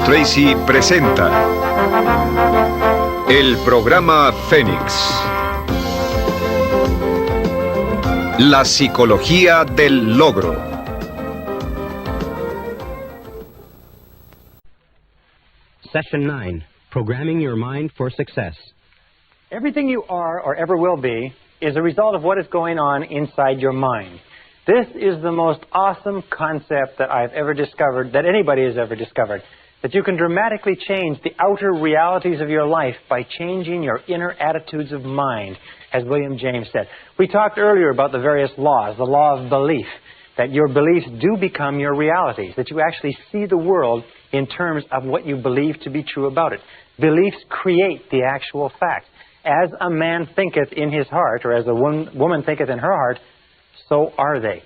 Tracy presenta el programa Fénix. La psicología del logro. Session 9, Programming Your Mind for Success. Everything you are or ever will be is a result of what is going on inside your mind. This is the most awesome concept that I've ever discovered, that anybody has ever discovered, that you can dramatically change the outer realities of your life by changing your inner attitudes of mind, as William James said. We talked earlier about the various laws, the law of belief, that your beliefs do become your realities, that you actually see the world in terms of what you believe to be true about it. Beliefs create the actual fact. As a man thinketh in his heart, or as a woman thinketh in her heart, so are they.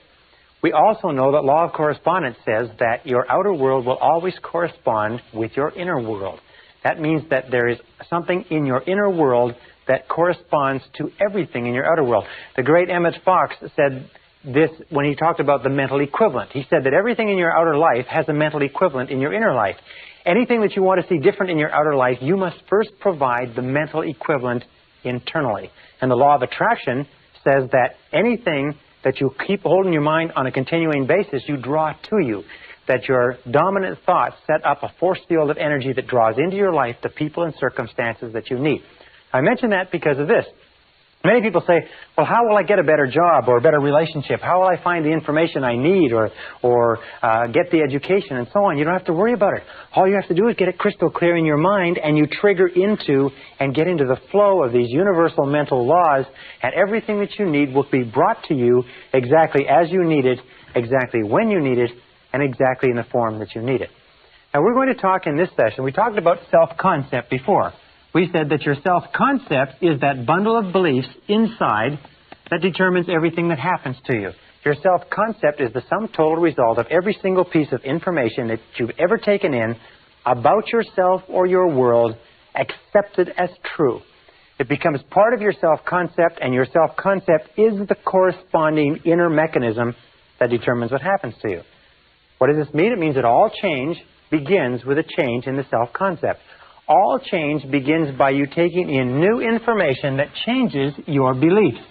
We also know that law of correspondence says that your outer world will always correspond with your inner world. That means that there is something in your inner world that corresponds to everything in your outer world. The great Emmett Fox said this when he talked about the mental equivalent. He said that everything in your outer life has a mental equivalent in your inner life. Anything that you want to see different in your outer life, you must first provide the mental equivalent internally. And the law of attraction says that anything that you keep holding your mind on a continuing basis, you draw to you. That your dominant thoughts set up a force field of energy that draws into your life the people and circumstances that you need. I mention that because of this. Many people say, well, how will I get a better job or a better relationship? How will I find the information I need or get the education and so on? You don't have to worry about it. All you have to do is get it crystal clear in your mind, and you trigger into and get into the flow of these universal mental laws, and everything that you need will be brought to you exactly as you need it, exactly when you need it, and exactly in the form that you need it. Now, we're going to talk in this session. We talked about self-concept before. We said that your self-concept is that bundle of beliefs inside that determines everything that happens to you. Your self-concept is the sum total result of every single piece of information that you've ever taken in about yourself or your world, accepted as true. It becomes part of your self-concept, and your self-concept is the corresponding inner mechanism that determines what happens to you. What does this mean? It means that all change begins with a change in the self-concept. All change begins by you taking in new information that changes your beliefs.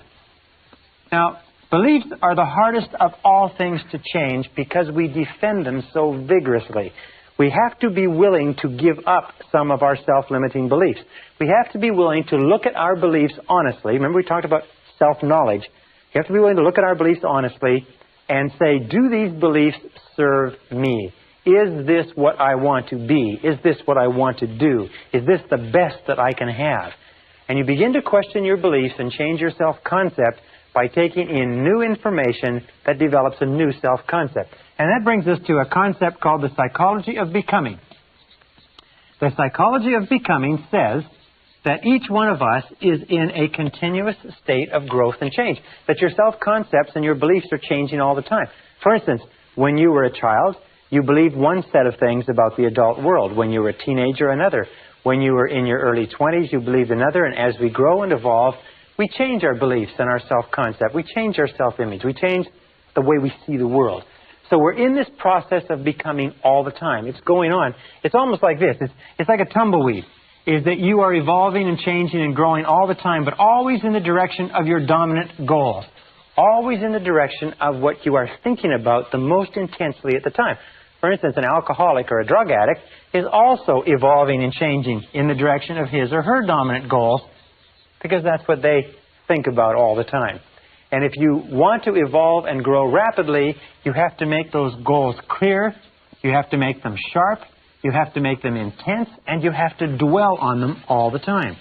Now, beliefs are the hardest of all things to change because we defend them so vigorously. We have to be willing to give up some of our self-limiting beliefs. We have to be willing to look at our beliefs honestly. Remember, we talked about self-knowledge. You have to be willing to look at our beliefs honestly and say, do these beliefs serve me? Is this what I want to be? Is this what I want to do? Is this the best that I can have? And you begin to question your beliefs and change your self-concept by taking in new information that develops a new self-concept. And that brings us to a concept called the psychology of becoming. The psychology of becoming says that each one of us is in a continuous state of growth and change. That your self-concepts and your beliefs are changing all the time. For instance, when you were a child, you believed one set of things about the adult world. When you were a teenager, another. When you were in your early 20s, you believed another. And as we grow and evolve, we change our beliefs and our self-concept. We change our self-image. We change the way we see the world. So we're in this process of becoming all the time. It's going on. It's almost like this. It's like a tumbleweed. Is that you are evolving and changing and growing all the time, but always in the direction of your dominant goals. Always in the direction of what you are thinking about the most intensely at the time. For instance, an alcoholic or a drug addict is also evolving and changing in the direction of his or her dominant goals because that's what they think about all the time. And if you want to evolve and grow rapidly, you have to make those goals clear, you have to make them sharp, you have to make them intense, and you have to dwell on them all the time.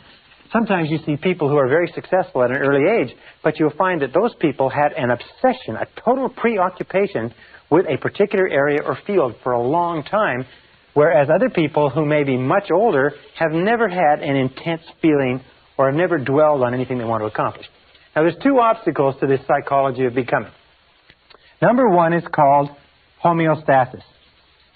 Sometimes you see people who are very successful at an early age, but you'll find that those people had an obsession, a total preoccupation with a particular area or field for a long time, whereas other people who may be much older have never had an intense feeling or have never dwelled on anything they want to accomplish. Now, there's two obstacles to this psychology of becoming. Number one is called homeostasis.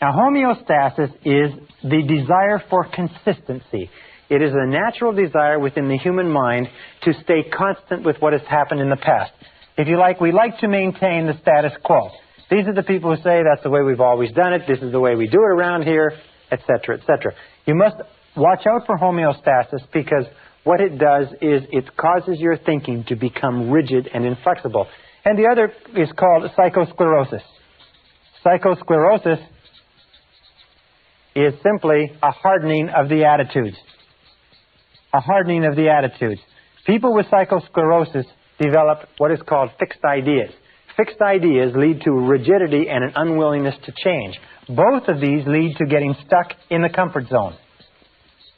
Now, homeostasis is the desire for consistency. It is a natural desire within the human mind to stay constant with what has happened in the past. If you like, we like to maintain the status quo. These are the people who say that's the way we've always done it, this is the way we do it around here, etc., etc. You must watch out for homeostasis, because what it does is it causes your thinking to become rigid and inflexible. And the other is called psychosclerosis. Psychosclerosis is simply a hardening of the attitudes. A hardening of the attitudes. People with psychosclerosis develop what is called fixed ideas. Fixed ideas lead to rigidity and an unwillingness to change. Both of these lead to getting stuck in the comfort zone.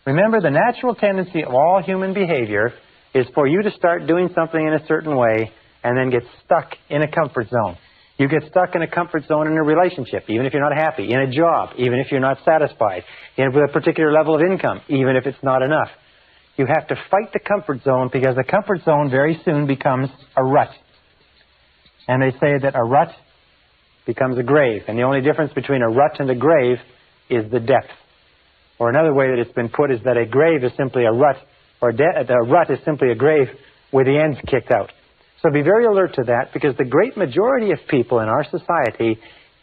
Remember, the natural tendency of all human behavior is for you to start doing something in a certain way and then get stuck in a comfort zone. You get stuck in a comfort zone in a relationship, even if you're not happy, in a job, even if you're not satisfied, with a particular level of income, even if it's not enough. You have to fight the comfort zone, because the comfort zone very soon becomes a rut. And they say that a rut becomes a grave. And the only difference between a rut and a grave is the depth. Or another way that it's been put is that a grave is simply a rut, or a rut is simply a grave with the ends kicked out. So be very alert to that, because the great majority of people in our society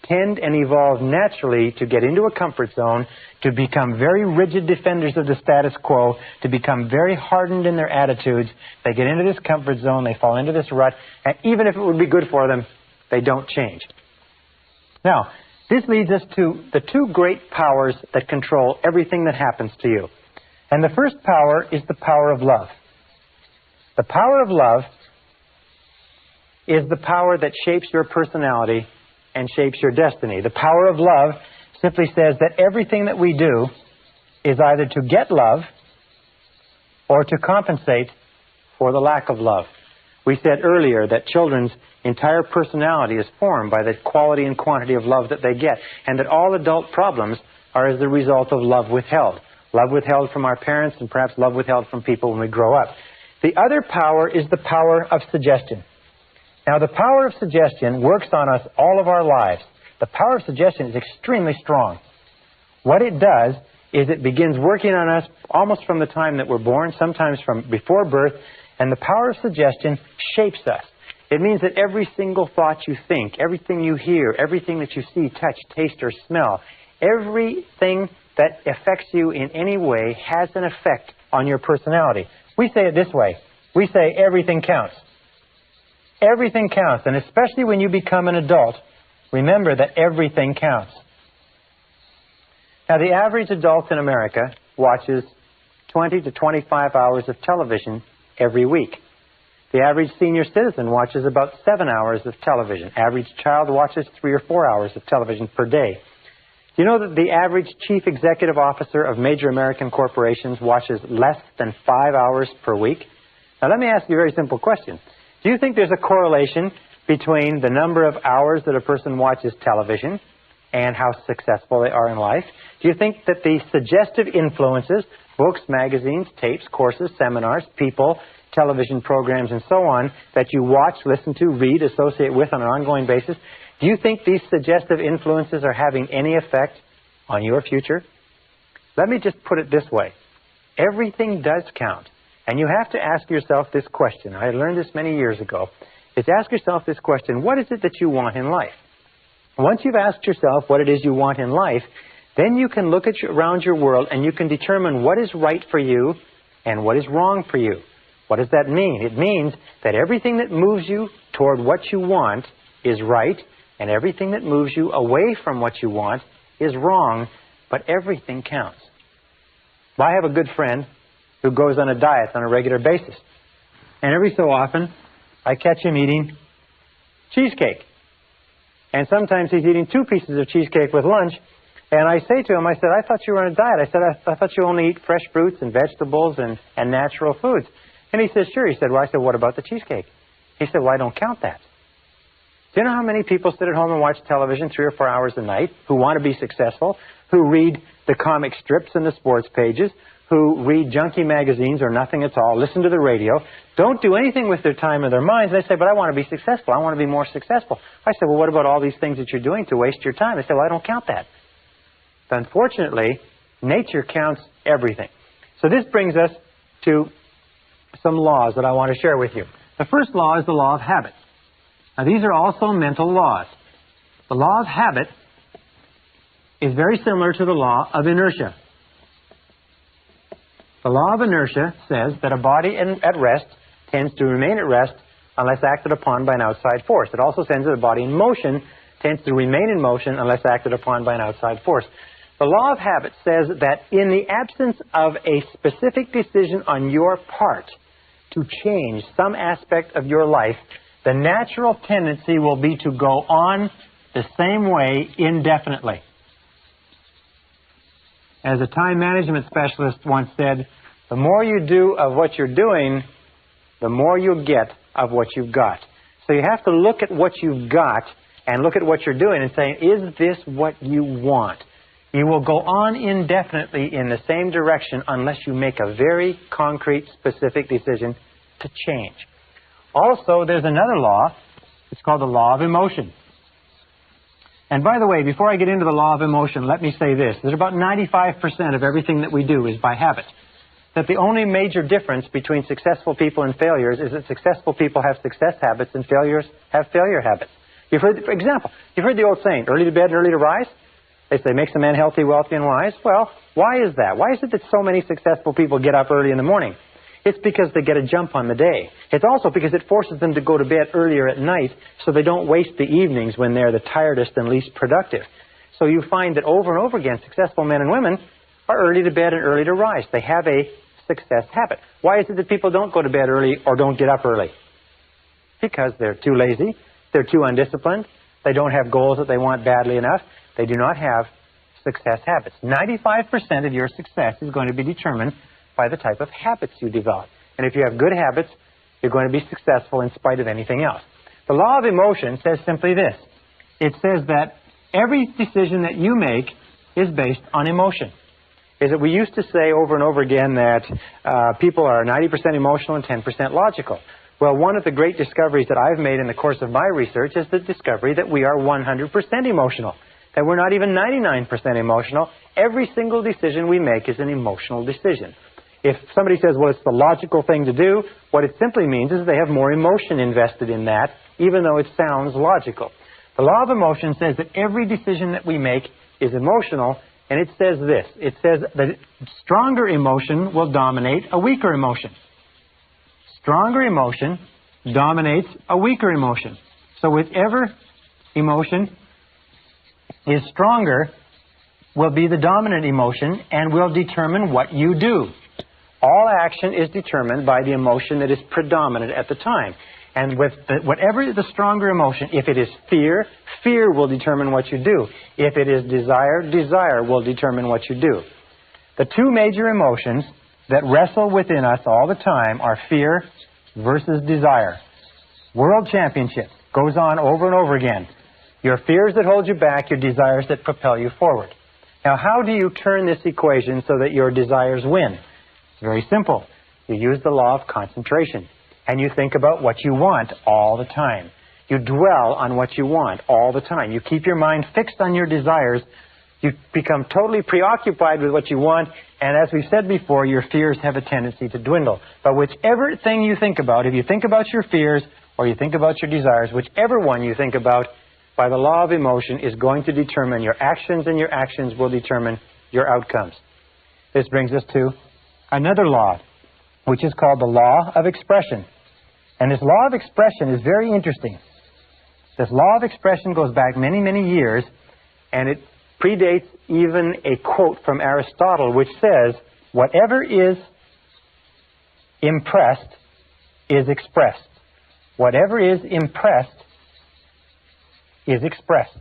tend and evolve naturally to get into a comfort zone, to become very rigid defenders of the status quo, to become very hardened in their attitudes. They get into this comfort zone, they fall into this rut, and even if it would be good for them, they don't change. Now, this leads us to the two great powers that control everything that happens to you. And the first power is the power of love. The power of love is the power that shapes your personality and shapes your destiny. The power of love simply says that everything that we do is either to get love or to compensate for the lack of love. We said earlier that children's entire personality is formed by the quality and quantity of love that they get, and that all adult problems are as the result of love withheld. Love withheld from our parents, and perhaps love withheld from people when we grow up. The other power is the power of suggestion. Now, the power of suggestion works on us all of our lives. The power of suggestion is extremely strong. What it does is it begins working on us almost from the time that we're born, sometimes from before birth, and the power of suggestion shapes us. It means that every single thought you think, everything you hear, everything that you see, touch, taste, or smell, everything that affects you in any way has an effect on your personality. We say it this way. We say everything counts. Everything counts, and especially when you become an adult, remember that everything counts. Now, the average adult in America watches 20 to 25 hours of television every week. The average senior citizen watches about 7 hours of television. Average child watches 3 or 4 hours of television per day. Do you know that the average chief executive officer of major American corporations watches less than 5 hours per week? Now, let me ask you a very simple question. Do you think there's a correlation between the number of hours that a person watches television and how successful they are in life? Do you think that the suggestive influences, books, magazines, tapes, courses, seminars, people, television programs, and so on, that you watch, listen to, read, associate with on an ongoing basis, do you think these suggestive influences are having any effect on your future? Let me just put it this way. Everything does count. And you have to ask yourself this question. I learned this many years ago. Is ask yourself this question: what is it that you want in life? Once you've asked yourself what it is you want in life, then you can look around your world and you can determine what is right for you and what is wrong for you. What does that mean? It means that everything that moves you toward what you want is right, and everything that moves you away from what you want is wrong, but everything counts. I have a good friend who goes on a diet on a regular basis. And every so often, I catch him eating cheesecake. And sometimes he's eating 2 pieces of cheesecake with lunch. And I say to him, I said, I thought you were on a diet. I said, I thought you only eat fresh fruits and vegetables and natural foods. And he says, sure. He said, well, I said, what about the cheesecake? He said, well, I don't count that. Do you know how many people sit at home and watch television 3 or 4 hours a night, who want to be successful, who read the comic strips and the sports pages, who read junky magazines or nothing at all, listen to the radio, don't do anything with their time or their minds? They say, but I want to be successful. I want to be more successful. I said, well, what about all these things that you're doing to waste your time? They said, well, I don't count that. But unfortunately, nature counts everything. So this brings us to some laws that I want to share with you. The first law is the law of habit. Now, these are also mental laws. The law of habit is very similar to the law of inertia. The law of inertia says that a body at rest tends to remain at rest unless acted upon by an outside force. It also says that a body in motion tends to remain in motion unless acted upon by an outside force. The law of habit says that in the absence of a specific decision on your part to change some aspect of your life, the natural tendency will be to go on the same way indefinitely. As a time management specialist once said, the more you do of what you're doing, the more you get of what you've got. So you have to look at what you've got and look at what you're doing and say, is this what you want? You will go on indefinitely in the same direction unless you make a very concrete, specific decision to change. Also, there's another law. It's called the law of emotion. And by the way, before I get into the law of emotion, let me say this. There's about 95% of everything that we do is by habit. That the only major difference between successful people and failures is that successful people have success habits and failures have failure habits. You've heard, for example, you've heard the old saying, early to bed, early to rise? They say, makes a man healthy, wealthy, and wise. Well, why is that? Why is it that so many successful people get up early in the morning? It's because they get a jump on the day. It's also because it forces them to go to bed earlier at night so they don't waste the evenings when they're the tiredest and least productive. So you find that over and over again, successful men and women are early to bed and early to rise. They have a success habit. Why is it that people don't go to bed early or don't get up early? Because they're too lazy, they're too undisciplined, they don't have goals that they want badly enough, they do not have success habits. 95% of your success is going to be determined by the type of habits you develop. And if you have good habits, you're going to be successful in spite of anything else. The law of emotion says simply this. It says that every decision that you make is based on emotion. Is that we used to say over and over again that people are 90% emotional and 10% logical. Well, one of the great discoveries that I've made in the course of my research is the discovery that we are 100% emotional. That we're not even 99% emotional. Every single decision we make is an emotional decision. If somebody says, well, it's the logical thing to do, what it simply means is they have more emotion invested in that, even though it sounds logical. The law of emotion says that every decision that we make is emotional, and it says this. It says that stronger emotion will dominate a weaker emotion. Stronger emotion dominates a weaker emotion. So whichever emotion is stronger will be the dominant emotion and will determine what you do. All action is determined by the emotion that is predominant at the time. And with whatever the stronger emotion, if it is fear, fear will determine what you do. If it is desire, desire will determine what you do. The two major emotions that wrestle within us all the time are fear versus desire. World championship goes on over and over again. Your fears that hold you back, your desires that propel you forward. Now, how do you turn this equation so that your desires win? It's very simple. You use the law of concentration, and you think about what you want all the time. You dwell on what you want all the time. You keep your mind fixed on your desires. You become totally preoccupied with what you want, and as we said before, your fears have a tendency to dwindle. But whichever thing you think about, if you think about your fears or you think about your desires, whichever one you think about, by the law of emotion is going to determine your actions, and your actions will determine your outcomes. This brings us to another law, which is called the law of expression. And this law of expression is very interesting. This law of expression goes back many, many years, and it predates even a quote from Aristotle, which says, whatever is impressed is expressed. Whatever is impressed is expressed.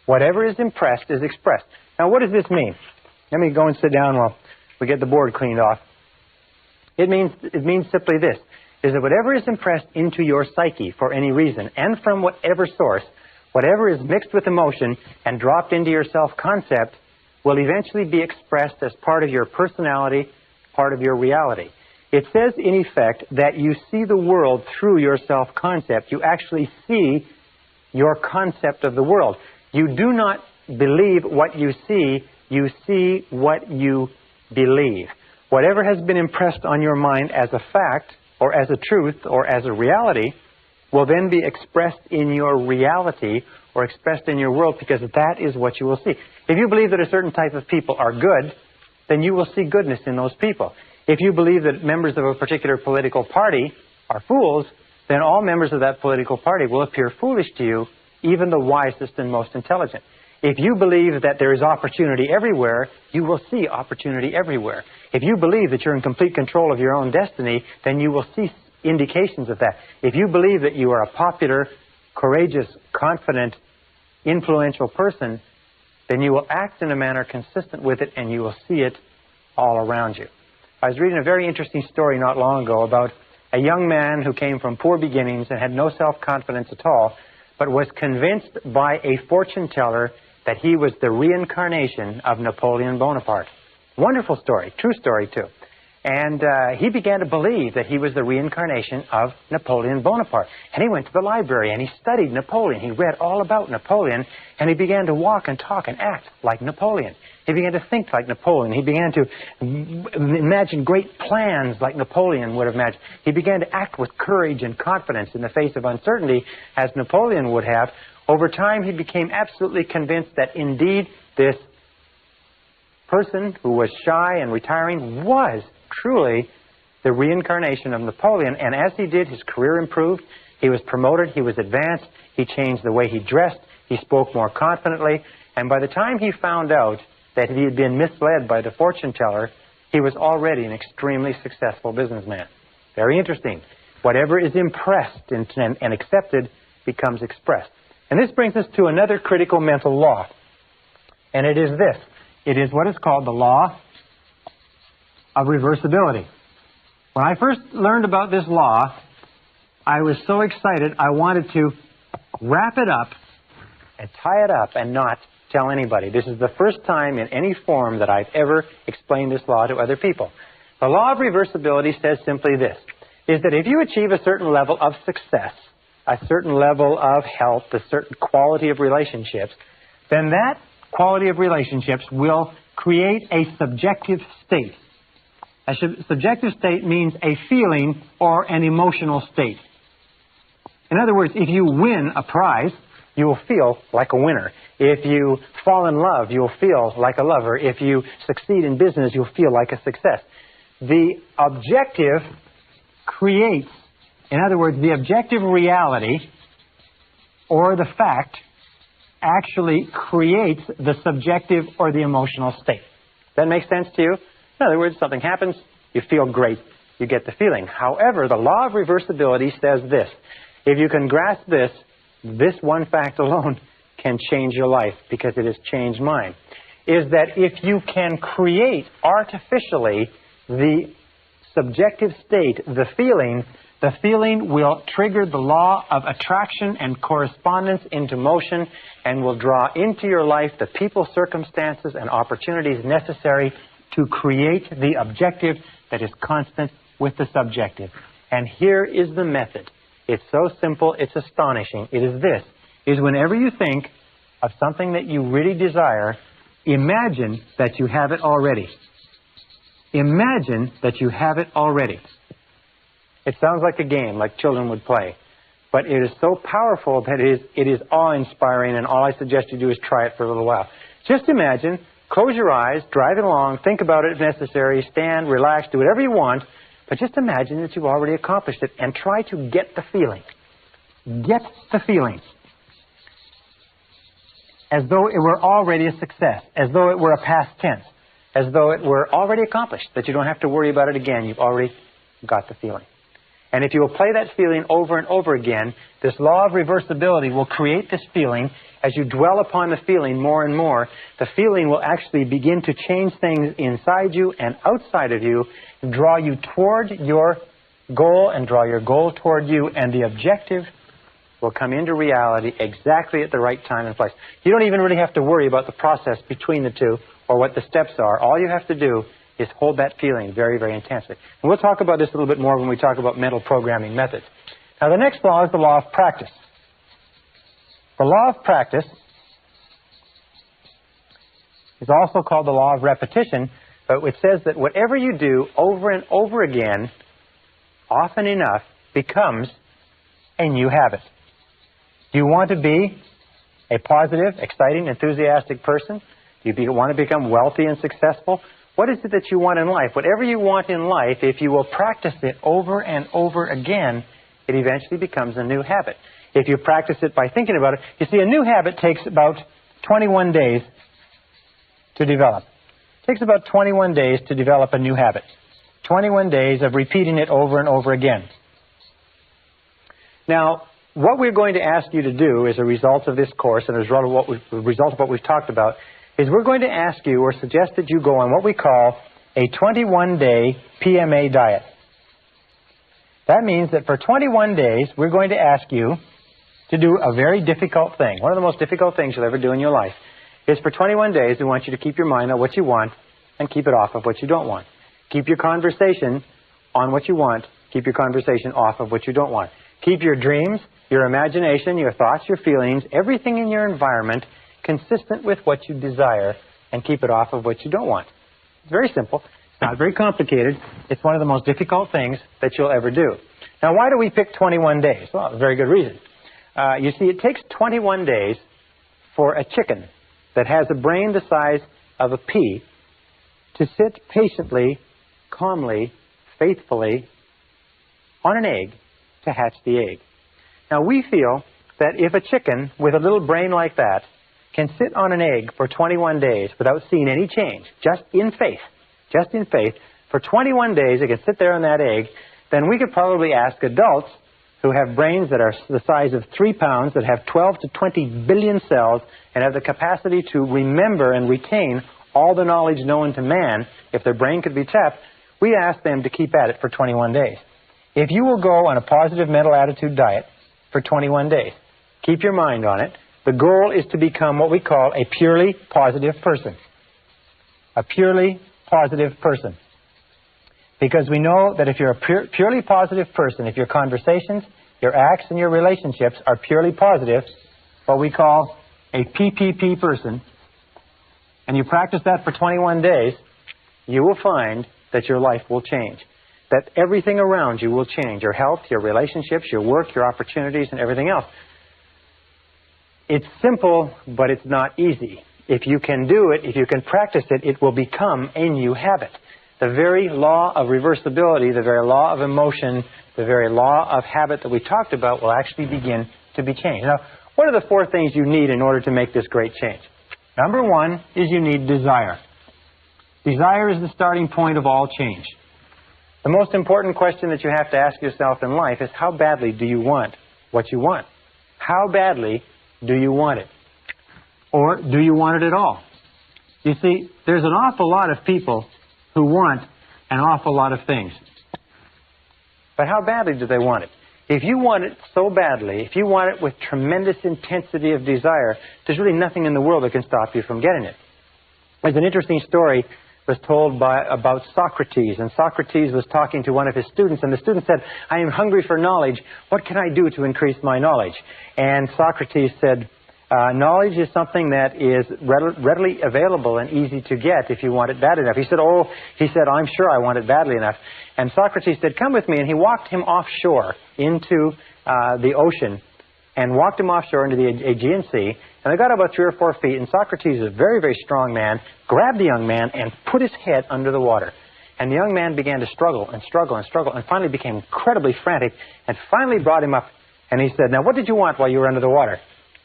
Whatever is impressed is expressed. Now, what does this mean? Let me go and sit down while we get the board cleaned off. It means simply this, is that whatever is impressed into your psyche for any reason, and from whatever source, whatever is mixed with emotion and dropped into your self-concept, will eventually be expressed as part of your personality, part of your reality. It says, in effect, that you see the world through your self-concept. You actually see your concept of the world. You do not believe what you see what you believe. Whatever has been impressed on your mind as a fact, or as a truth, or as a reality, will then be expressed in your reality or expressed in your world, because that is what you will see. If you believe that a certain type of people are good, then you will see goodness in those people. If you believe that members of a particular political party are fools, then all members of that political party will appear foolish to you, even the wisest and most intelligent. If you believe that there is opportunity everywhere, you will see opportunity everywhere. If you believe that you're in complete control of your own destiny, then you will see indications of that. If you believe that you are a popular, courageous, confident, influential person, then you will act in a manner consistent with it, and you will see it all around you. I was reading a very interesting story not long ago about a young man who came from poor beginnings and had no self-confidence at all, but was convinced by a fortune teller that he was the reincarnation of Napoleon Bonaparte. Wonderful story, true story too. And he began to believe that he was the reincarnation of Napoleon Bonaparte. And he went to the library and he studied Napoleon. He read all about Napoleon, and he began to walk and talk and act like Napoleon. He began to think like Napoleon. He began to imagine great plans like Napoleon would have imagined. He began to act with courage and confidence in the face of uncertainty, as Napoleon would have. Over time, he became absolutely convinced that indeed this person who was shy and retiring was truly the reincarnation of Napoleon. And as he did, his career improved. He was promoted. He was advanced. He changed the way he dressed. He spoke more confidently. And by the time he found out that he had been misled by the fortune teller, he was already an extremely successful businessman. Very interesting. Whatever is impressed and accepted becomes expressed. And this brings us to another critical mental law. And it is this. It is what is called the law of reversibility. When I first learned about this law, I was so excited I wanted to wrap it up and tie it up and not tell anybody. This is the first time in any form that I've ever explained this law to other people. The law of reversibility says simply this, is that if you achieve a certain level of success, a certain level of health, a certain quality of relationships, then that quality of relationships will create a subjective state. A subjective state means a feeling or an emotional state. In other words, if you win a prize, you will feel like a winner. If you fall in love, you'll feel like a lover. If you succeed in business, you'll feel like a success. The objective creates, in other words, the objective reality or the fact actually creates the subjective or the emotional state. That makes sense to you? In other words, something happens, you feel great, you get the feeling. However, the law of reversibility says this. If you can grasp this, this one fact alone can change your life, because it has changed mine. Is that if you can create artificially the subjective state, the feeling will trigger the law of attraction and correspondence into motion, and will draw into your life the people, circumstances, and opportunities necessary to create the objective that is constant with the subjective. And here is the method. It's so simple, it's astonishing. It is this, is whenever you think of something that you really desire, imagine that you have it already. Imagine that you have it already. It sounds like a game, like children would play. But it is so powerful that it is awe-inspiring, and all I suggest you do is try it for a little while. Just imagine, close your eyes, drive it along, think about it if necessary, stand, relax, do whatever you want, but just imagine that you've already accomplished it, and try to get the feeling. Get the feeling. As though it were already a success, as though it were a past tense, as though it were already accomplished, that you don't have to worry about it again, you've already got the feeling. And if you will play that feeling over and over again, this law of reversibility will create this feeling. As you dwell upon the feeling more and more, the feeling will actually begin to change things inside you and outside of you, draw you toward your goal and draw your goal toward you, and the objective will come into reality exactly at the right time and place. You don't even really have to worry about the process between the two or what the steps are. All you have to do is hold that feeling very, very intensely. And we'll talk about this a little bit more when we talk about mental programming methods. Now, the next law is the law of practice. The law of practice is also called the law of repetition, but it says that whatever you do over and over again, often enough, becomes a new habit. Do you want to be a positive, exciting, enthusiastic person? Do you want to become wealthy and successful? What is it that you want in life? Whatever you want in life, if you will practice it over and over again, it eventually becomes a new habit. If you practice it by thinking about it, you see, a new habit takes about 21 days to develop. It takes about 21 days to develop a new habit. 21 days of repeating it over and over again. Now, what we're going to ask you to do as a result of this course and as a result of what we've talked about is we're going to ask you or suggest that you go on what we call a 21-day PMA diet. That means that for 21 days, we're going to ask you to do a very difficult thing. One of the most difficult things you'll ever do in your life is for 21 days, we want you to keep your mind on what you want and keep it off of what you don't want. Keep your conversation on what you want. Keep your conversation off of what you don't want. Keep your dreams, your imagination, your thoughts, your feelings, everything in your environment consistent with what you desire, and keep it off of what you don't want. It's very simple. It's not very complicated. It's one of the most difficult things that you'll ever do. Now, why do we pick 21 days? Well, a very good reason. You see, it takes 21 days for a chicken that has a brain the size of a pea to sit patiently, calmly, faithfully on an egg to hatch the egg. Now, we feel that if a chicken with a little brain like that can sit on an egg for 21 days without seeing any change, just in faith, for 21 days it can sit there on that egg, then we could probably ask adults who have brains that are the size of 3 pounds, that have 12 to 20 billion cells, and have the capacity to remember and retain all the knowledge known to man, if their brain could be tapped, we ask them to keep at it for 21 days. If you will go on a positive mental attitude diet for 21 days, keep your mind on it, the goal is to become what we call a purely positive person. A purely positive person. Because we know that if you're a purely positive person, if your conversations, your acts, and your relationships are purely positive, what we call a PPP person, and you practice that for 21 days, you will find that your life will change. That everything around you will change. Your health, your relationships, your work, your opportunities, and everything else. It's simple, but it's not easy. If you can do it, if you can practice it, it will become a new habit. The very law of reversibility, the very law of emotion, the very law of habit that we talked about will actually begin to be changed. Now, what are the 4 things you need in order to make this great change? Number 1 is you need desire. Desire is the starting point of all change. The most important question that you have to ask yourself in life is, how badly do you want what you want? How badly do you want it? Or do you want it at all? You see, there's an awful lot of people who want an awful lot of things. But how badly do they want it? If you want it so badly, if you want it with tremendous intensity of desire, there's really nothing in the world that can stop you from getting it. There's an interesting story was told about Socrates, and Socrates was talking to one of his students, and the student said, I am hungry for knowledge. What can I do to increase my knowledge? And Socrates said, knowledge is something that is readily available and easy to get if you want it bad enough. He said, I'm sure I want it badly enough. And Socrates said, come with me. And he walked him offshore into the ocean, and walked him offshore into the Aegean Sea. And they got about 3 or 4 feet, and Socrates, a very, very strong man, grabbed the young man and put his head under the water. And the young man began to struggle and struggle and struggle, and finally became incredibly frantic, and finally brought him up. And he said, now what did you want while you were under the water?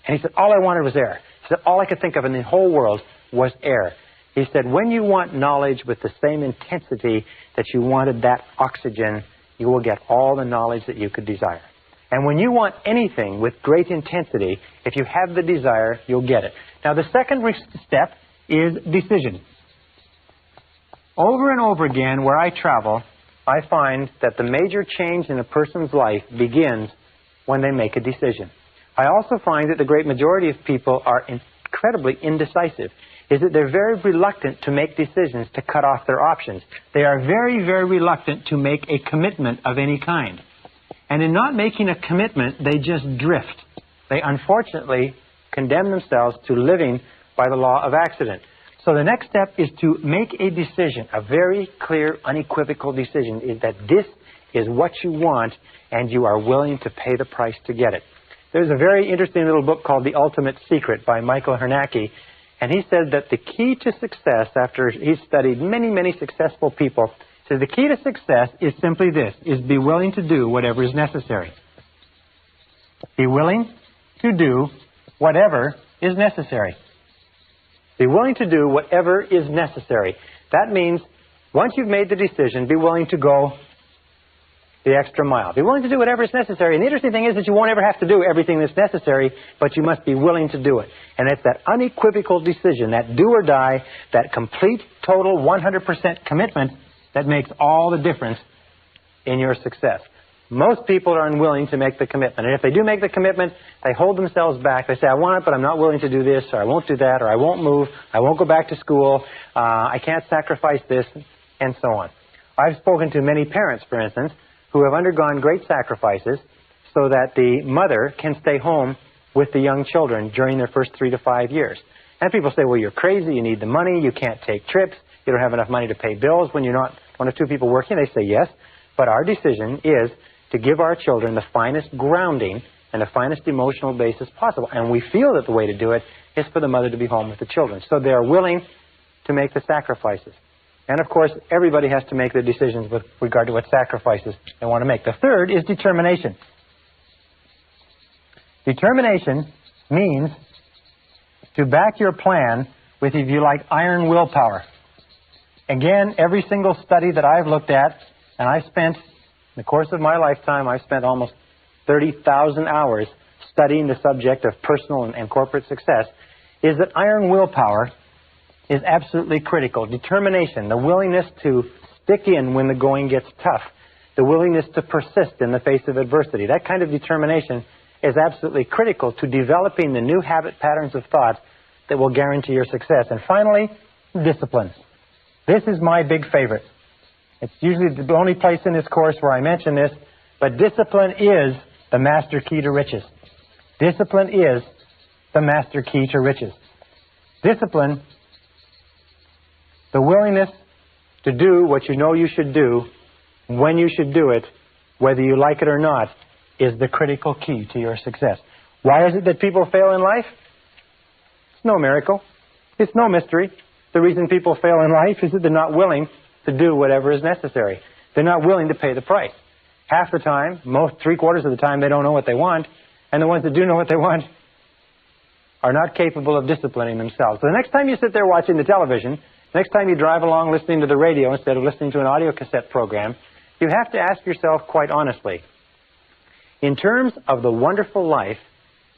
And he said, all I wanted was air. He said, all I could think of in the whole world was air. He said, when you want knowledge with the same intensity that you wanted that oxygen, you will get all the knowledge that you could desire. And when you want anything with great intensity, if you have the desire, you'll get it. Now, the second step is decision. Over and over again, where I travel, I find that the major change in a person's life begins when they make a decision. I also find that the great majority of people are incredibly indecisive. Is that they're very reluctant to make decisions to cut off their options. They are very, very reluctant to make a commitment of any kind. And in not making a commitment, they just drift. They unfortunately condemn themselves to living by the law of accident. So the next step is to make a decision, a very clear, unequivocal decision, is that this is what you want, and you are willing to pay the price to get it. There's a very interesting little book called The Ultimate Secret by Michael Hernacki, and he said that the key to success, after he studied many, many successful people, says the key to success is simply this, is be willing to do whatever is necessary. Be willing to do whatever is necessary. Be willing to do whatever is necessary. That means once you've made the decision, be willing to go the extra mile. Be willing to do whatever is necessary. And the interesting thing is that you won't ever have to do everything that's necessary, but you must be willing to do it. And it's that unequivocal decision, that do or die, that complete, total, 100% commitment that makes all the difference in your success. Most people are unwilling to make the commitment. And if they do make the commitment, they hold themselves back. They say, I want it, but I'm not willing to do this, or I won't do that, or I won't move, I won't go back to school, I can't sacrifice this, and so on. I've spoken to many parents, for instance, who have undergone great sacrifices so that the mother can stay home with the young children during their first 3 to 5 years. And people say, well, you're crazy, you need the money, you can't take trips, you don't have enough money to pay bills when you're not one of two people working. They say yes, but our decision is to give our children the finest grounding and the finest emotional basis possible. And we feel that the way to do it is for the mother to be home with the children. So they are willing to make the sacrifices. And of course, everybody has to make the decisions with regard to what sacrifices they want to make. The third is determination. Determination means to back your plan with, if you like, iron willpower. Again, every single study that I've looked at, and I've spent, in the course of my lifetime, I've spent almost 30,000 hours studying the subject of personal and corporate success, is that iron willpower is absolutely critical. Determination, the willingness to stick in when the going gets tough, the willingness to persist in the face of adversity. That kind of determination is absolutely critical to developing the new habit patterns of thought that will guarantee your success. And finally, discipline. This is my big favorite. It's usually the only place in this course where I mention this, but discipline is the master key to riches. Discipline is the master key to riches. Discipline, the willingness to do what you know you should do, when you should do it, whether you like it or not, is the critical key to your success. Why is it that people fail in life? It's no miracle. It's no mystery. The reason people fail in life is that they're not willing to do whatever is necessary. They're not willing to pay the price. Half the time, three-quarters of the time, they don't know what they want, and the ones that do know what they want are not capable of disciplining themselves. So the next time you sit there watching the television, next time you drive along listening to the radio instead of listening to an audio cassette program, you have to ask yourself quite honestly, in terms of the wonderful life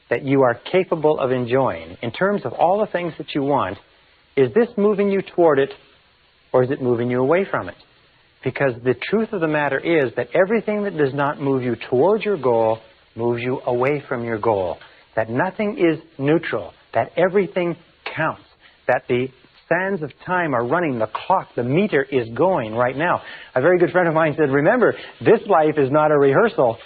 that you are capable of enjoying, in terms of all the things that you want, is this moving you toward it, or is it moving you away from it? Because the truth of the matter is that everything that does not move you towards your goal moves you away from your goal. That nothing is neutral. That everything counts. That the sands of time are running. The clock, the meter is going right now. A very good friend of mine said, remember, this life is not a rehearsal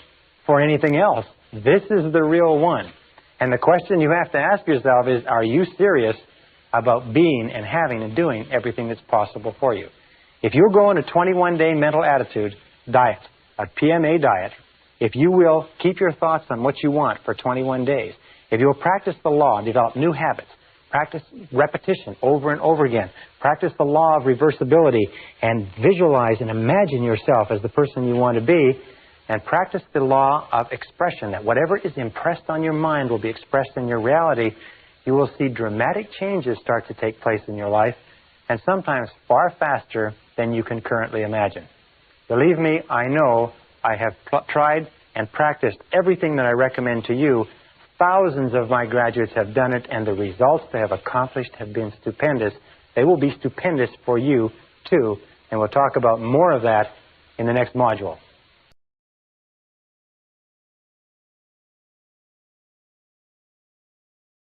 for anything else. This is the real one. And the question you have to ask yourself is, are you serious about being and having and doing everything that's possible for you? If you're going a 21-day mental attitude diet, a PMA diet, if you will keep your thoughts on what you want for 21 days, if you'll practice the law, develop new habits, practice repetition over and over again, practice the law of reversibility, and visualize and imagine yourself as the person you want to be, and practice the law of expression, that whatever is impressed on your mind will be expressed in your reality, you will see dramatic changes start to take place in your life, and sometimes far faster than you can currently imagine. Believe me, I know I have tried and practiced everything that I recommend to you. Thousands of my graduates have done it, and the results they have accomplished have been stupendous. They will be stupendous for you, too, and we'll talk about more of that in the next module.